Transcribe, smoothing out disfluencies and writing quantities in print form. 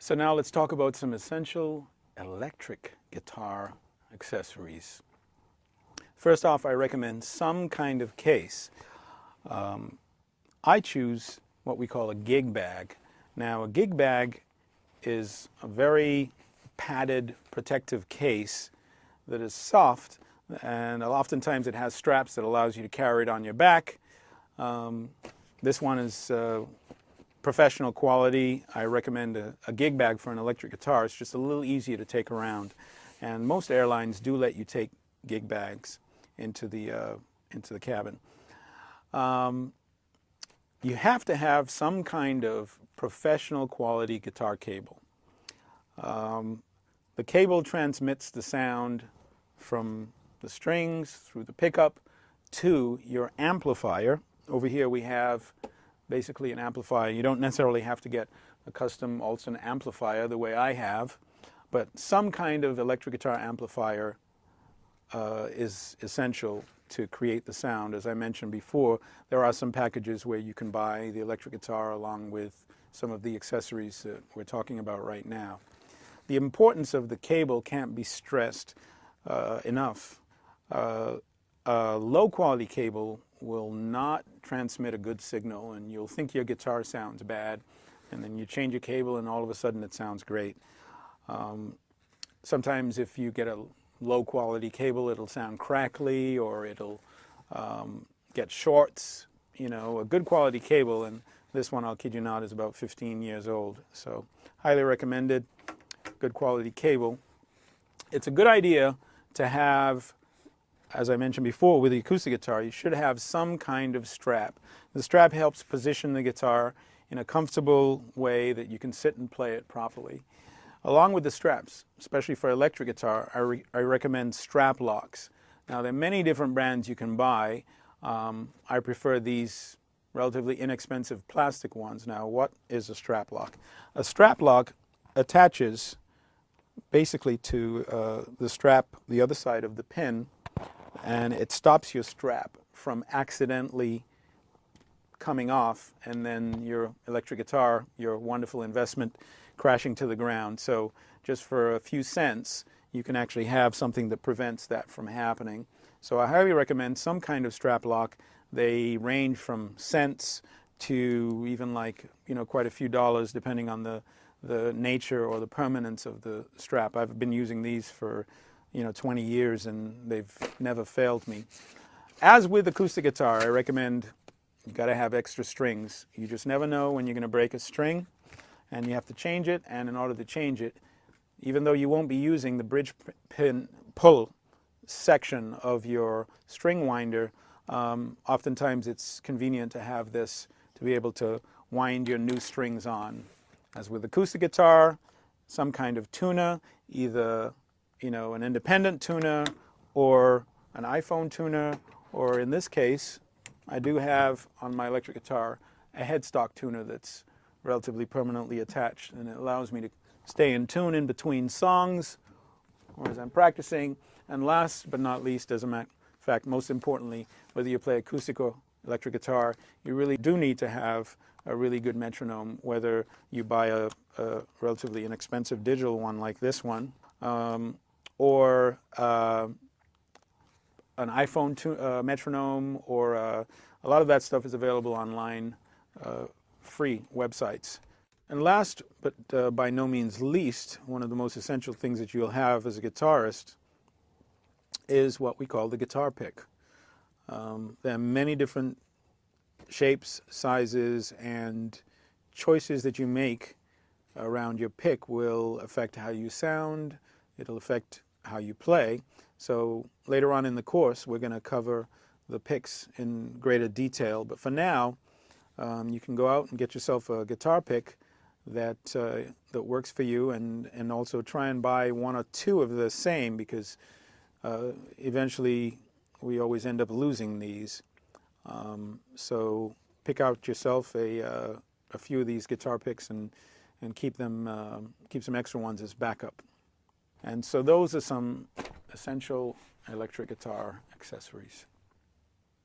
So now let's talk about some essential electric guitar accessories. First off, I recommend some kind of case. I choose what we call a gig bag. Now, a gig bag is a very padded protective case that is soft, and oftentimes it has straps that allows you to carry it on your back. This one is professional quality. I recommend a gig bag for an electric guitar. It's just a little easier to take around, and most airlines do let you take gig bags into the cabin. You have to have some kind of professional quality guitar cable. The cable transmits the sound from the strings through the pickup to your amplifier. Over here we have basically an amplifier. You don't necessarily have to get a custom Olson amplifier the way I have, but some kind of electric guitar amplifier is essential to create the sound. As I mentioned before, there are some packages where you can buy the electric guitar along with some of the accessories that we're talking about right now. The importance of the cable can't be stressed enough. A low quality cable will not transmit a good signal, and you'll think your guitar sounds bad, and then you change your cable and all of a sudden it sounds great. Sometimes if you get a low quality cable, it'll sound crackly, or it'll get shorts. You know, a good quality cable, and this one, I'll kid you not, is about 15 years old, so highly recommended. Good quality cable. It's a good idea to have, as I mentioned before, with the acoustic guitar, you should have some kind of strap. The strap helps position the guitar in a comfortable way that you can sit and play it properly. Along with the straps, especially for electric guitar, I recommend strap locks. Now, there are many different brands you can buy. I prefer these relatively inexpensive plastic ones. Now, what is a strap lock? A strap lock attaches basically to the strap, the other side of the pin, and it stops your strap from accidentally coming off, and then your electric guitar, your wonderful investment, crashing to the ground. So just for a few cents, you can actually have something that prevents that from happening. So I highly recommend some kind of strap lock. They range from cents to even, like, you know, quite a few dollars depending on the nature or the permanence of the strap. I've been using these for 20 years, and they've never failed me. As with acoustic guitar, I recommend you got to have extra strings. You just never know when you're going to break a string, and you have to change it. And in order to change it, even though you won't be using the bridge pin pull section of your string winder, oftentimes it's convenient to have this to be able to wind your new strings on. As with acoustic guitar, some kind of tuner, either an independent tuner or an iPhone tuner, or in this case, I do have on my electric guitar a headstock tuner that's relatively permanently attached, and it allows me to stay in tune in between songs or as I'm practicing. And last but not least, as a matter of fact, most importantly, whether you play acoustic or electric guitar, you really do need to have a really good metronome, whether you buy a relatively inexpensive digital one like this one, or an iPhone metronome, or a lot of that stuff is available online, free websites. And last, but by no means least, one of the most essential things that you'll have as a guitarist is what we call the guitar pick. There are many different shapes, sizes, and choices that you make around your pick will affect how you sound. It'll affect how you play. So later on in the course, we're going to cover the picks in greater detail. But for now, you can go out and get yourself a guitar pick that works for you, and also try and buy one or two of the same, because eventually we always end up losing these. So pick out yourself a few of these guitar picks and keep some extra ones as backup. And so those are some essential electric guitar accessories.